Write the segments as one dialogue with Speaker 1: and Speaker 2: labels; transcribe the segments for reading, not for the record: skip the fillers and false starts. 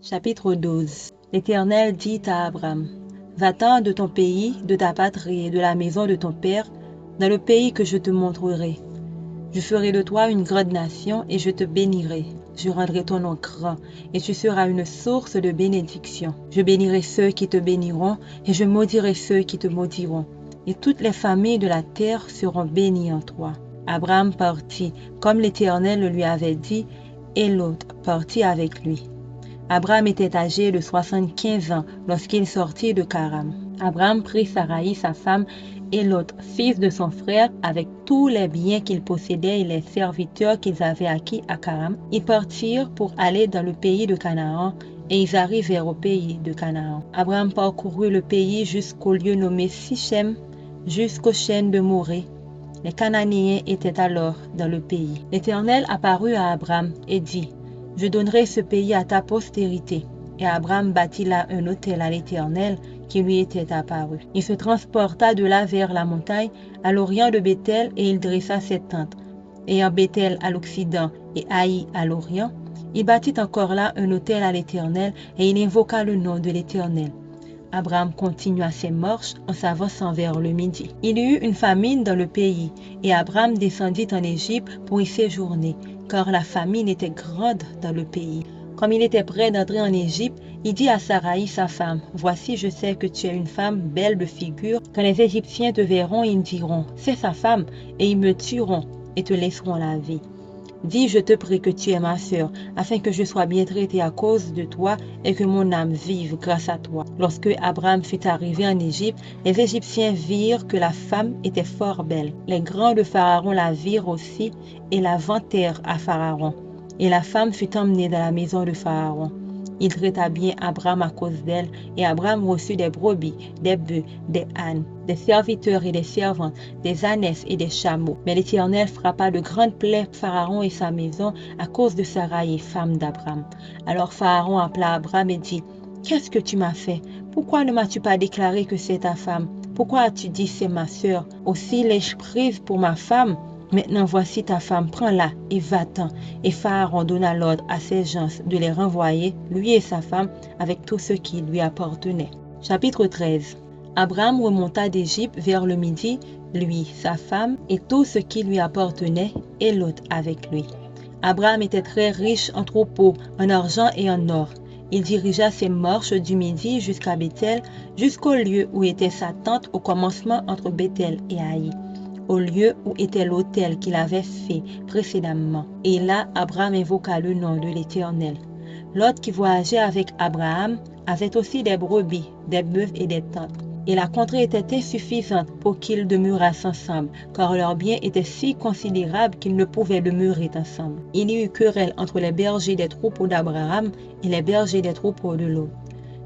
Speaker 1: Chapitre 12. L'Éternel dit à Abraham, va-t'en de ton pays, de ta patrie et de la maison de ton père, dans le pays que je te montrerai. Je ferai de toi une grande nation et je te bénirai. Je rendrai ton nom grand et tu seras une source de bénédiction. Je bénirai ceux qui te béniront et je maudirai ceux qui te maudiront. Et toutes les familles de la terre seront bénies en toi. Abraham partit comme l'Éternel le lui avait dit et Lot partit avec lui. Abraham était âgé de 75 ans lorsqu'il sortit de Charan. Abraham prit Saraï, sa femme, et Lot, fils de son frère, avec tous les biens qu'ils possédaient et les serviteurs qu'ils avaient acquis à Charan. Ils partirent pour aller dans le pays de Canaan, et ils arrivèrent au pays de Canaan. Abraham parcourut le pays jusqu'au lieu nommé Sichem, jusqu'aux chênes de Morée. Les Cananéens étaient alors dans le pays. L'Éternel apparut à Abraham et dit, je donnerai ce pays à ta postérité. Et Abraham bâtit là un autel à l'Éternel qui lui était apparu. Il se transporta de là vers la montagne, à l'orient de Béthel, et il dressa ses tentes. Ayant Béthel à l'occident et Haï à l'orient, il bâtit encore là un autel à l'Éternel, et il invoqua le nom de l'Éternel. Abraham continua ses marches en s'avançant vers le midi. Il y eut une famine dans le pays, et Abraham descendit en Égypte pour y séjourner, car la famine était grande dans le pays. Comme il était prêt d'entrer en Égypte, il dit à Saraï, sa femme, « Voici, je sais que tu es une femme belle de figure. Quand les Égyptiens te verront, ils diront, « C'est sa femme », et ils me tueront et te laisseront la vie. Dis, je te prie que tu es ma sœur, afin que je sois bien traité à cause de toi et que mon âme vive grâce à toi. » Lorsque Abraham fut arrivé en Égypte, les Égyptiens virent que la femme était fort belle. Les grands de Pharaon la virent aussi et la vantèrent à Pharaon. Et la femme fut emmenée dans la maison de Pharaon. Il traita bien Abraham à cause d'elle, et Abraham reçut des brebis, des bœufs, des ânes, des serviteurs et des servantes, des ânesses et des chameaux. Mais l'Éternel frappa de grandes plaies Pharaon et sa maison à cause de Saraï, femme d'Abraham. Alors Pharaon appela Abraham et dit, « Qu'est-ce que tu m'as fait? Pourquoi ne m'as-tu pas déclaré que c'est ta femme? Pourquoi as-tu dit c'est ma sœur? Aussi l'ai-je prise pour ma femme? Maintenant voici ta femme, prends-la et va-t'en. » Et Pharaon donna l'ordre à ses gens de les renvoyer, lui et sa femme, avec tout ce qui lui appartenait. Chapitre 13. Abraham remonta d'Égypte vers le midi, lui, sa femme, et tout ce qui lui appartenait, et Lot avec lui. Abraham était très riche en troupeaux, en argent et en or. Il dirigea ses marches du midi jusqu'à Béthel, jusqu'au lieu où était sa tente au commencement entre Béthel et Haï, au lieu où était l'autel qu'il avait fait précédemment. Et là, Abraham invoqua le nom de l'Éternel. Lot qui voyageait avec Abraham avait aussi des brebis, des bœufs et des tentes. Et la contrée était insuffisante pour qu'ils demeurassent ensemble, car leurs biens étaient si considérables qu'ils ne pouvaient demeurer ensemble. Il y eut querelle entre les bergers des troupeaux d'Abraham et les bergers des troupeaux de Lot.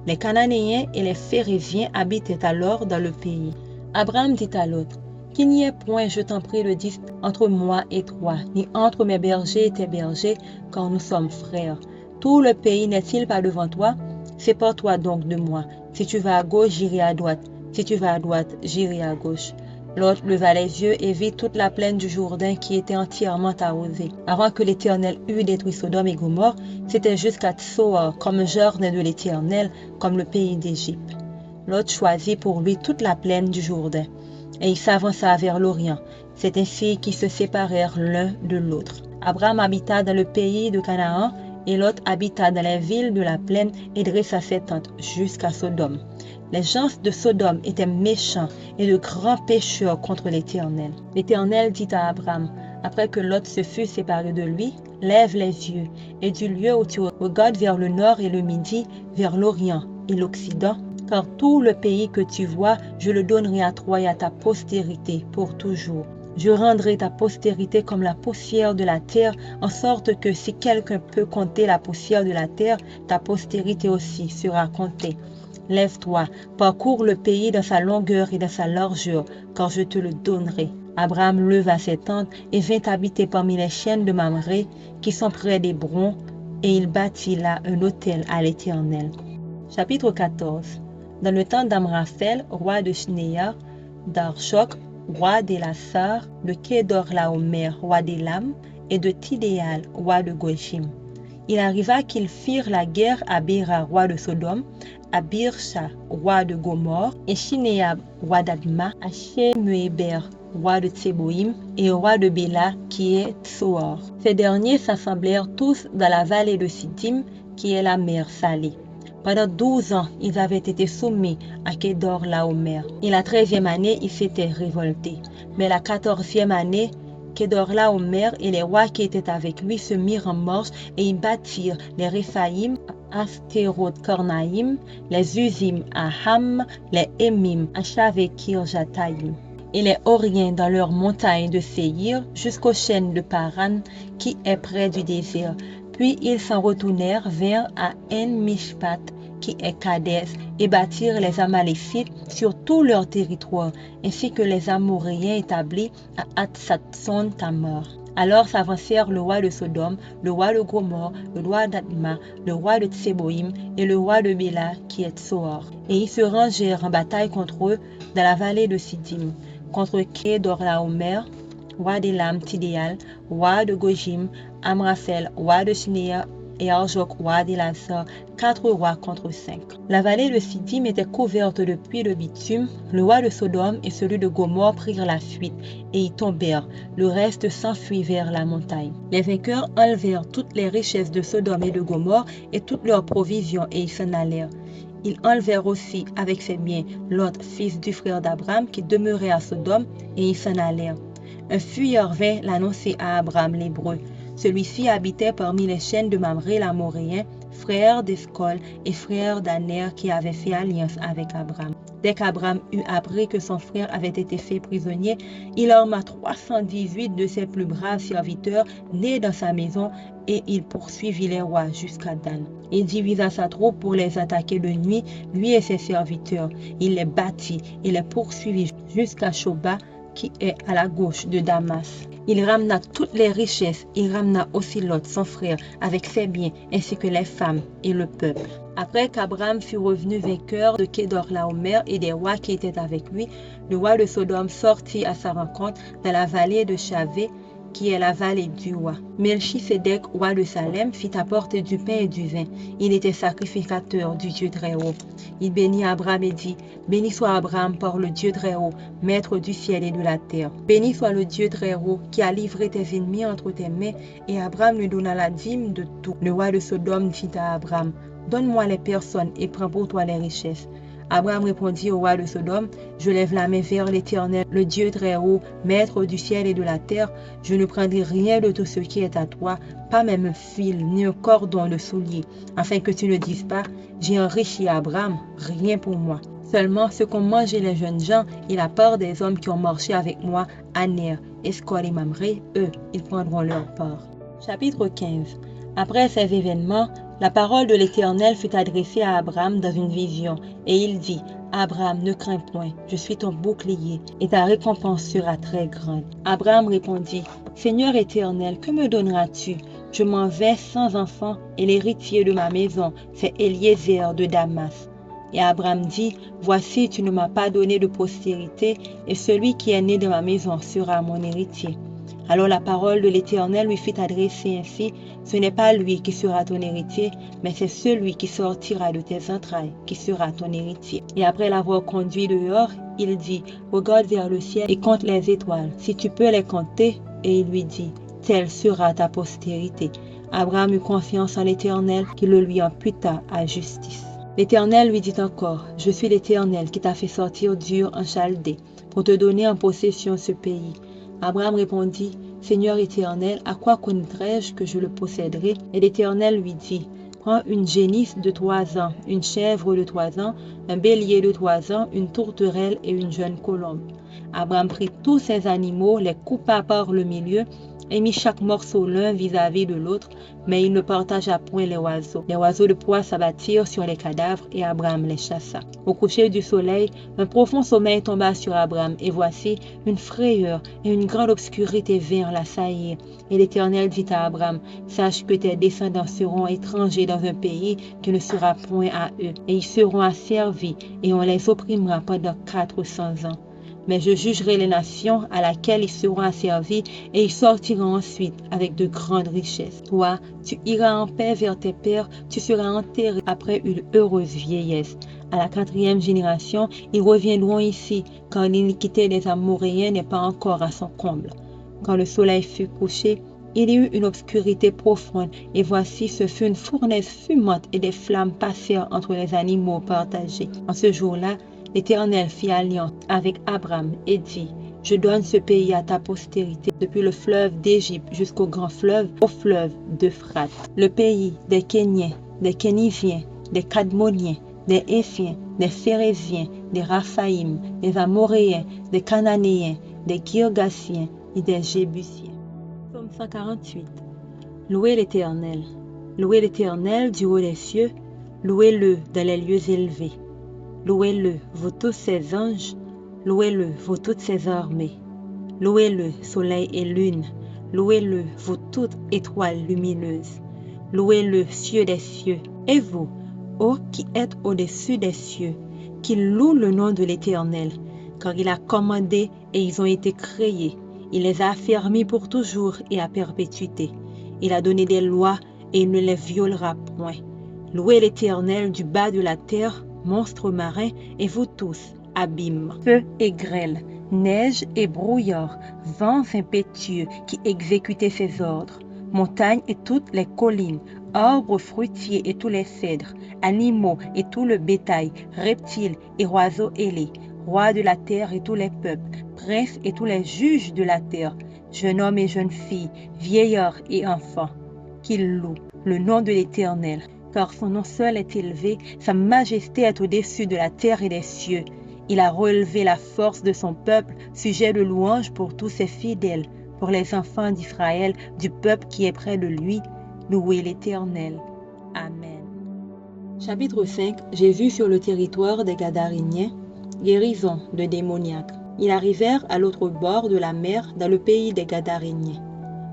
Speaker 1: Les Cananéens et les Phéréziens habitaient alors dans le pays. Abraham dit à Lot, « Qu'il n'y ait point, je t'en prie, de dispute entre moi et toi, ni entre mes bergers et tes bergers, car nous sommes frères. Tout le pays n'est-il pas devant toi? Sépare-toi donc de moi. Si tu vas à gauche, j'irai à droite. Si tu vas à droite, j'irai à gauche. » Lot leva les yeux et vit toute la plaine du Jourdain qui était entièrement arrosée. Avant que l'Éternel eût détruit Sodome et Gomorrhe, c'était jusqu'à Tsoar, comme un jardin de l'Éternel, comme le pays d'Égypte. Lot choisit pour lui toute la plaine du Jourdain, et il s'avança vers l'Orient. C'est ainsi qu'ils se séparèrent l'un de l'autre. Abraham habita dans le pays de Canaan, et Lot habita dans les villes de la plaine et dressa ses tentes jusqu'à Sodome. Les gens de Sodome étaient méchants et de grands pécheurs contre l'Éternel. L'Éternel dit à Abraham, après que Lot se fut séparé de lui, « Lève les yeux, et du lieu où tu regardes vers le nord et le midi, vers l'Orient et l'Occident, car tout le pays que tu vois, je le donnerai à toi et à ta postérité pour toujours. Je rendrai ta postérité comme la poussière de la terre, en sorte que si quelqu'un peut compter la poussière de la terre, ta postérité aussi sera comptée. Lève-toi, parcours le pays dans sa longueur et dans sa largeur, car je te le donnerai. » Abraham leva ses tentes et vint habiter parmi les chênes de Mamré, qui sont près d'Hébron, et il bâtit là un autel à l'Éternel. Chapitre 14. Dans le temps d'Amraphel, roi de Shnéar, d'Archok, roi d'Élassar, de Kédorlaomer, roi d'Élam, et de Tidéal, roi de Gojim. Il arriva qu'ils firent la guerre à Béra, roi de Sodome, à Birsha, roi de Gomorre, et Shineab, roi d'Adma, à Shemuéber, roi de Tseboïm, et roi de Béla, qui est Tsoar. Ces derniers s'assemblèrent tous dans la vallée de Siddim, qui est la mer Salée. Pendant 12 ans, ils avaient été soumis à Kédor Laomer. Et la 13e année, ils s'étaient révoltés. Mais la 14e année, Kédor Laomer et les rois qui étaient avec lui se mirent en marche et ils bâtirent les Réphaïm, Astéroth Cornaïm, les Uzim à Ham, les Émim à Shavekir-Jataïm, et les Horiens dans leurs montagnes de Séhir jusqu'aux chaînes de Paran qui est près du désert. Puis ils s'en retournèrent vers à En-Mishpat qui est Kadès et bâtirent les Amalécites sur tout leur territoire, ainsi que les Amoréens établis à Hatsatson Tamar. Alors s'avancèrent le roi de Sodome, le roi de Gomorre, le roi d'Adma, le roi de Tseboïm et le roi de Béla qui est Tsoar. Et ils se rangèrent en bataille contre eux dans la vallée de Siddim, contre Kédorlaomer, roi d'Élam Tidéal, roi de Gojim, Amraphel, roi de Shinéa, et Arjok, roi d'Élasar, 4 rois contre 5. La vallée de Siddim était couverte de puits de bitume. Le roi de Sodome et celui de Gomorre prirent la fuite et y tombèrent. Le reste s'enfuit vers la montagne. Les vainqueurs enlevèrent toutes les richesses de Sodome et de Gomorre et toutes leurs provisions et ils s'en allèrent. Ils enlevèrent aussi avec ses biens Lot, fils du frère d'Abraham, qui demeurait à Sodome, et ils s'en allèrent. Un fuyeur vint l'annoncer à Abraham l'Hébreu. Celui-ci habitait parmi les chaînes de Mamré l'Amoréen, frère d'Escol et frère d'Aner qui avait fait alliance avec Abraham. Dès qu'Abraham eut appris que son frère avait été fait prisonnier, il arma 318 de ses plus braves serviteurs nés dans sa maison et il poursuivit les rois jusqu'à Dan. Il divisa sa troupe pour les attaquer de nuit, lui et ses serviteurs. Il les battit et les poursuivit jusqu'à Shoba, qui est à la gauche de Damas. Il ramena toutes les richesses, il ramena aussi Lot, son frère, avec ses biens, ainsi que les femmes et le peuple. Après qu'Abraham fut revenu vainqueur de Kédorlaomer et des rois qui étaient avec lui, le roi de Sodome sortit à sa rencontre dans la vallée de Chavé, qui est la vallée du roi. Melchisédek, roi de Salem, fit apporter du pain et du vin. Il était sacrificateur du Dieu très haut. Il bénit Abraham et dit, béni soit Abraham par le Dieu très haut, maître du ciel et de la terre. Béni soit le Dieu très haut qui a livré tes ennemis entre tes mains, et Abraham lui donna la dîme de tout. Le roi de Sodome dit à Abraham, donne-moi les personnes et prends pour toi les richesses. Abraham répondit au roi de Sodome, je lève la main vers l'Éternel, le Dieu très haut, maître du ciel et de la terre. Je ne prendrai rien de tout ce qui est à toi, pas même un fil, ni un cordon de soulier, afin que tu ne dises pas, j'ai enrichi Abraham, rien pour moi. Seulement ce qu'ont mangé les jeunes gens et la part des hommes qui ont marché avec moi, Aner, Escol et Mamré, eux, ils prendront leur part. Chapitre 15. Après ces événements, la parole de l'Éternel fut adressée à Abraham dans une vision, et il dit, Abraham, ne crains point, je suis ton bouclier, et ta récompense sera très grande. Abraham répondit, Seigneur Éternel, que me donneras-tu? Je m'en vais sans enfant, et l'héritier de ma maison, c'est Eliezer de Damas. Et Abraham dit, voici, tu ne m'as pas donné de postérité, et celui qui est né de ma maison sera mon héritier. Alors la parole de l'Éternel lui fut adressée ainsi, ce n'est pas lui qui sera ton héritier, mais c'est celui qui sortira de tes entrailles qui sera ton héritier. Et après l'avoir conduit dehors, il dit, regarde vers le ciel et compte les étoiles, si tu peux les compter. Et il lui dit, telle sera ta postérité. Abraham eut confiance en l'Éternel qui le lui imputa à justice. L'Éternel lui dit encore, je suis l'Éternel qui t'a fait sortir d'Ur en Chaldée, pour te donner en possession ce pays. Abraham répondit, Seigneur Éternel, à quoi connaîtrai-je que je le posséderai? Et l'Éternel lui dit, prends une génisse de 3 ans, une chèvre de 3 ans, un bélier de 3 ans, une tourterelle et une jeune colombe. Abraham prit tous ces animaux, les coupa par le milieu, et mit chaque morceau l'un vis-à-vis de l'autre, mais il ne partagea point les oiseaux. Les oiseaux de proie s'abattirent sur les cadavres, et Abraham les chassa. Au coucher du soleil, un profond sommeil tomba sur Abraham, et voici, une frayeur et une grande obscurité vinrent l'assaillir. Et l'Éternel dit à Abraham, sache que tes descendants seront étrangers dans un pays qui ne sera point à eux, et ils seront asservis, et on les opprimera pendant 400 ans. Mais je jugerai les nations à laquelle ils seront asservis et ils sortiront ensuite avec de grandes richesses. Toi, tu iras en paix vers tes pères, tu seras enterré après une heureuse vieillesse. À la 4e génération, ils reviendront ici, car l'iniquité des Amoréens n'est pas encore à son comble. Quand le soleil fut couché, il y eut une obscurité profonde, et voici ce fut une fournaise fumante, et des flammes passèrent entre les animaux partagés. En ce jour-là, l'Éternel fit alliance avec Abraham et dit, je donne ce pays à ta postérité, depuis le fleuve d'Égypte jusqu'au grand fleuve, au fleuve d'Euphrate. Le pays des Kéniens, des Kéniviens, des Cadmoniens, des Éphiens, des Phéréziens, des Raphaïm, des Amoréens, des Cananéens, des Girgasiens et des Jébusiens. Psaume 148. Louez l'Éternel. Louez l'Éternel du haut des cieux. Louez-le dans les lieux élevés. Louez-le, vous tous ses anges. Louez-le, vous toutes ses armées. Louez-le, soleil et lune. Louez-le, vous toutes étoiles lumineuses. Louez-le, cieux des cieux. Et vous, ô qui êtes au-dessus des cieux, qui louent le nom de l'Éternel, car il a commandé et ils ont été créés. Il les a affermis pour toujours et à perpétuité. Il a donné des lois et il ne les violera point. Louez l'Éternel du bas de la terre, monstres marins, et vous tous, abîmes, feu et grêle, neige et brouillard, vents impétueux qui exécutaient ses ordres, montagnes et toutes les collines, arbres fruitiers et tous les cèdres, animaux et tout le bétail, reptiles et oiseaux ailés, rois de la terre et tous les peuples, princes et tous les juges de la terre, jeunes hommes et jeunes filles, vieillards et enfants, qu'ils louent le nom de l'Éternel, car son nom seul est élevé, sa majesté est au-dessus de la terre et des cieux. Il a relevé la force de son peuple, sujet de louange pour tous ses fidèles, pour les enfants d'Israël, du peuple qui est près de lui. Louez l'Éternel. Amen. Chapitre 5. Jésus sur le territoire des Gadaréniens. Guérison de démoniaques. Ils arrivèrent à l'autre bord de la mer, dans le pays des Gadaréniens.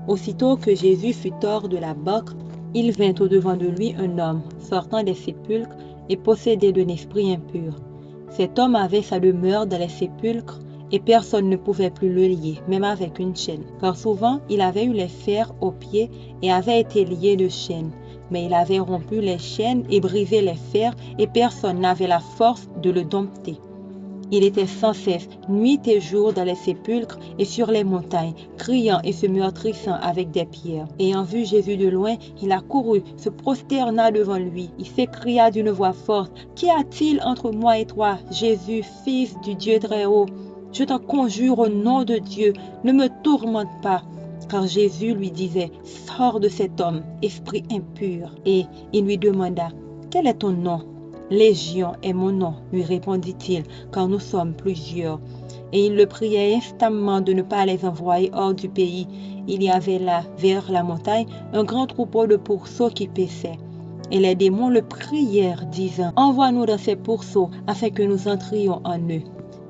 Speaker 1: Aussitôt que Jésus fut hors de la barque, il vint au-devant de lui un homme, sortant des sépulcres et possédé d'un esprit impur. Cet homme avait sa demeure dans les sépulcres, et personne ne pouvait plus le lier, même avec une chaîne. Car souvent, il avait eu les fers aux pieds et avait été lié de chaînes. Mais il avait rompu les chaînes et brisé les fers, et personne n'avait la force de le dompter. Il était sans cesse, nuit et jour, dans les sépulcres et sur les montagnes, criant et se meurtrissant avec des pierres. Ayant vu Jésus de loin, il accourut, se prosterna devant lui. Il s'écria d'une voix forte, « Qu'y a-t-il entre moi et toi, Jésus, fils du Dieu très haut? Je t'en conjure au nom de Dieu, ne me tourmente pas. » Car Jésus lui disait, « Sors de cet homme, esprit impur. » Et il lui demanda, « Quel est ton nom? » « Légion est mon nom, lui répondit-il, car nous sommes plusieurs. Et il le priait instamment de ne pas les envoyer hors du pays. Il y avait là, vers la montagne, un grand troupeau de pourceaux qui paissaient. Et les démons le prièrent, disant, « Envoie-nous dans ces pourceaux, afin que nous entrions en eux. »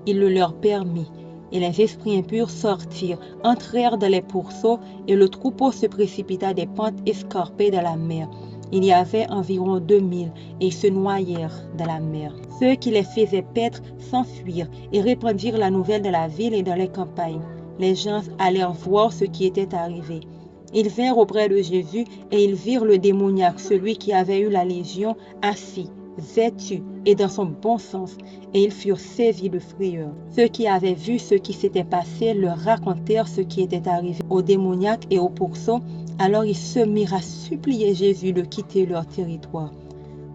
Speaker 1: Il le leur permit. Et les esprits impurs sortirent, entrèrent dans les pourceaux, et le troupeau se précipita des pentes escarpées dans la mer. Il y avait environ 2000 et ils se noyèrent dans la mer. Ceux qui les faisaient paître s'enfuirent et répandirent la nouvelle dans la ville et dans les campagnes. Les gens allèrent voir ce qui était arrivé. Ils vinrent auprès de Jésus et ils virent le démoniaque, celui qui avait eu la légion, assis, vêtu et dans son bon sens, et ils furent saisis de frayeur. Ceux qui avaient vu ce qui s'était passé leur racontèrent ce qui était arrivé au démoniaque et au pourceau. Alors ils se mirent à supplier Jésus de quitter leur territoire.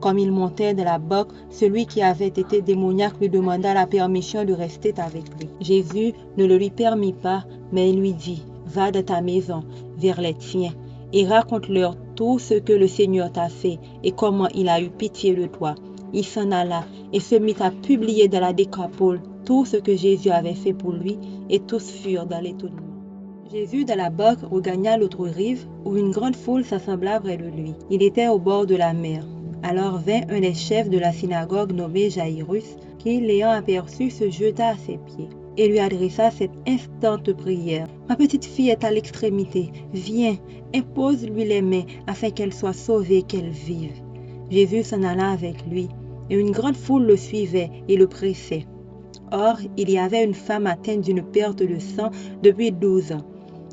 Speaker 1: Comme il montait de la barque, celui qui avait été démoniaque lui demanda la permission de rester avec lui. Jésus ne le lui permit pas, mais il lui dit, « Va dans ta maison, vers les tiens, et raconte-leur tout ce que le Seigneur t'a fait et comment il a eu pitié de toi. » Il s'en alla et se mit à publier dans la Décapole tout ce que Jésus avait fait pour lui, et tous furent dans l'étonnement. Jésus de la barque regagna l'autre rive, où une grande foule s'assembla près de lui. Il était au bord de la mer. Alors vint un des chefs de la synagogue nommé Jaïrus, qui, l'ayant aperçu, se jeta à ses pieds et lui adressa cette instante prière. « Ma petite fille est à l'extrémité. Viens, impose-lui les mains, afin qu'elle soit sauvée, qu'elle vive. » Jésus s'en alla avec lui, et une grande foule le suivait et le pressait. Or, il y avait une femme atteinte d'une perte de sang depuis 12 ans.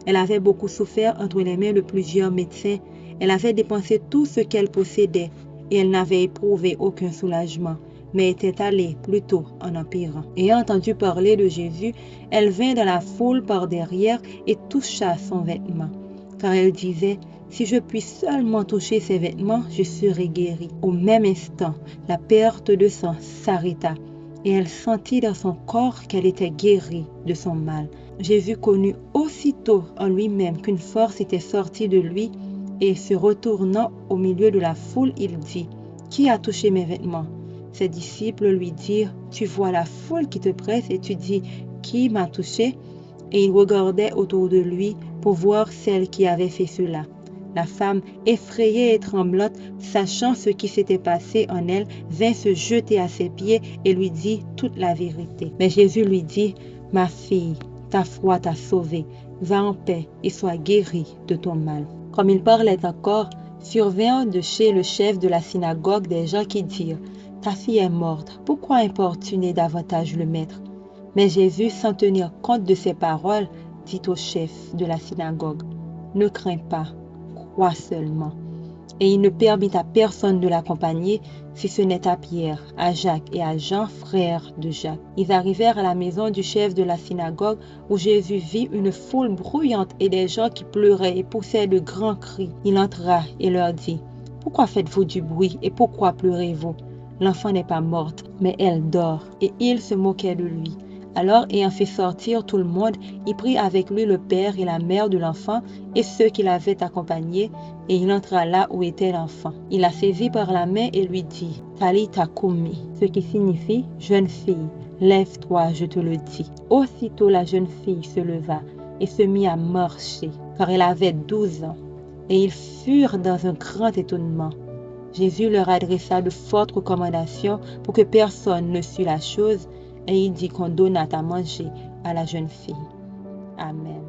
Speaker 1: Elle avait beaucoup souffert entre les mains de plusieurs médecins. Elle avait dépensé tout ce qu'elle possédait et elle n'avait éprouvé aucun soulagement, mais était allée plutôt en empirant. Ayant entendu parler de Jésus, elle vint dans la foule par derrière et toucha son vêtement, car elle disait: si je puis seulement toucher ses vêtements, je serai guérie. Au même instant, la perte de sang s'arrêta et elle sentit dans son corps qu'elle était guérie de son mal. Jésus connut aussitôt en lui-même qu'une force était sortie de lui et se retournant au milieu de la foule, il dit: qui a touché mes vêtements? Ses disciples lui dirent: tu vois la foule qui te presse et tu dis: qui m'a touché? Et il regardait autour de lui pour voir celle qui avait fait cela. La femme, effrayée et tremblante, sachant ce qui s'était passé en elle, vint se jeter à ses pieds et lui dit toute la vérité. Mais Jésus lui dit: ma fille, ta foi t'a sauvée. Va en paix et sois guérie de ton mal. Comme il parlait encore, survinrent de chez le chef de la synagogue des gens qui dirent: ta fille est morte, pourquoi importuner davantage le maître? Mais Jésus, sans tenir compte de ces paroles, dit au chef de la synagogue: ne crains pas, crois seulement. Et il ne permit à personne de l'accompagner, si ce n'est à Pierre, à Jacques et à Jean, frères de Jacques. Ils arrivèrent à la maison du chef de la synagogue, où Jésus vit une foule bruyante et des gens qui pleuraient et poussaient de grands cris. Il entra et leur dit: pourquoi faites-vous du bruit et pourquoi pleurez-vous? L'enfant n'est pas morte, mais elle dort. Et ils se moquaient de lui. Alors, ayant fait sortir tout le monde, il prit avec lui le père et la mère de l'enfant et ceux qui l'avaient accompagné, et il entra là où était l'enfant. Il la saisit par la main et lui dit: Talitha koumi, ce qui signifie: jeune fille, lève-toi, je te le dis. Aussitôt la jeune fille se leva et se mit à marcher, car elle avait 12 ans. Et ils furent dans un grand étonnement. Jésus leur adressa de fortes recommandations pour que personne ne sût la chose, et il dit qu'on donnât à manger à la jeune fille. Amen.